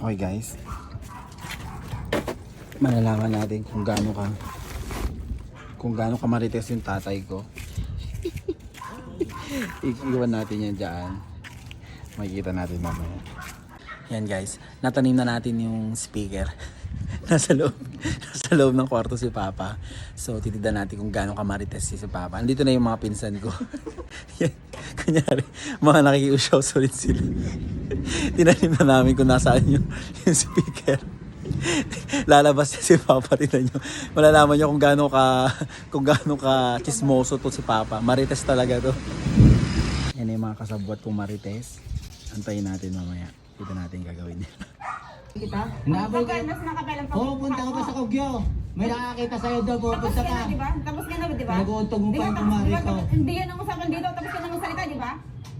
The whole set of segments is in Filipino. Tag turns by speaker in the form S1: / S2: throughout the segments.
S1: Okay guys, malalaman natin kung gaano ka marites yung tatay ko. Iiwan natin yan dyan, makikita natin mamaya. Yan guys, natanim na natin yung speaker. nasa loob ng kwarto si Papa. So titignan natin kung gaano ka marites si Papa. Andito na yung mga pinsan ko. Yan, kunyari mga nakikiusyaw ulit sila. Tinanim na namin kung nasaan yung speaker. Lalabas si Papa, tignan nyo. Malalaman nyo kung gaano ka chismoso to si Papa. Marites talaga to. Yan yung mga kasabwat kong marites. Antayin natin mamaya. Kita natin gagawin nila.
S2: Kita?
S3: Nabay ka.
S2: Mas nakabalang pa.
S3: Oo, punta ka pa sa Kogyo. May nakakita sa'yo daw,
S2: Tapos
S3: pupunta
S2: ka
S3: ka.
S2: na, di ba? Tapos ka na, di ba?
S3: Nag-uuntog mo
S2: Di
S3: pa
S2: ba,
S3: yung
S2: tapos-
S3: kumari
S2: di ba,
S3: ko.
S2: Hindi yan ang usapan dito, tapos ka na magsalita, di ba?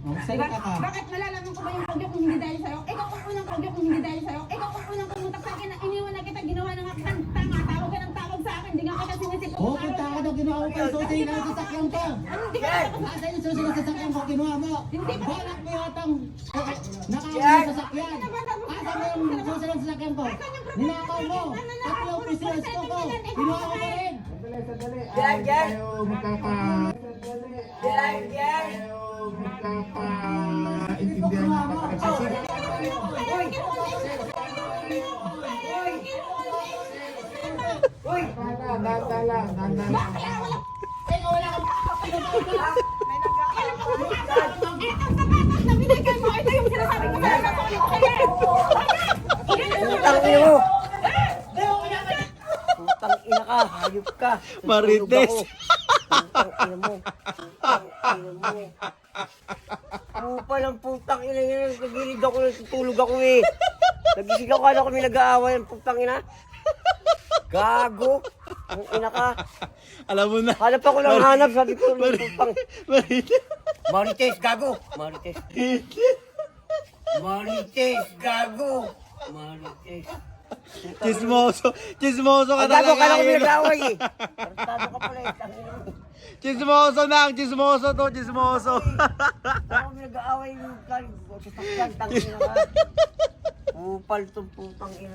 S3: Oh,
S2: Di ba?
S3: salita ka.
S2: Bakit malalaman ko ba yung Kogyo kung hindi dahil sa'yo? Ikaw ang unang Kogyo kung hindi dahil sa'yo. Ikaw ang unang pumunta sa akin na iniwan na kita, ginawa na nga kitang tama. Tawag ka ng tawag sa akin, di nga kita sinisip.
S3: Oo, punta ka daw, ginawa mo pa yung susi na sasakyan ko.
S2: Hindi ka
S3: Nasa yung susi na sasakyan ko, ginawa mo.
S2: Hindi ba?
S3: Balak mo yatang nakaawin yung sasakyan. Asa mo yung susi na sasakyan ko? Ninakaw mo. Tatlong pieces ko ko. Ginawa mo pa rin.
S4: Yan.
S3: Tayo magkakaintindihan na kasi.
S4: Putang ina mo. Putang ina ka, hayop ka.
S1: Marites.
S4: Putang ina mo. Putang ina mo. Palang putang ina yan. Nagilid ako, natutulog ako eh. Nagising ako, kala ko may nag-aaway. Putang ina. Gago. Ang ina ka.
S1: Alam mo na.
S4: Hanap ako lang hanap. Sabi ko, putang.
S1: Marites.
S4: Marites, gago. Marites. Marites, gago. Marites.
S1: Chismoso ka
S4: Ang gago,
S1: talaga.
S4: kala ko may
S1: eh.
S4: nag-aaway eh. Tartado ka pala eh. Tangina mo.
S1: Chismoso to, chismoso.
S4: Ako may nag-aaway yung sasakyan. Tangina ka. Upal tong putang ina.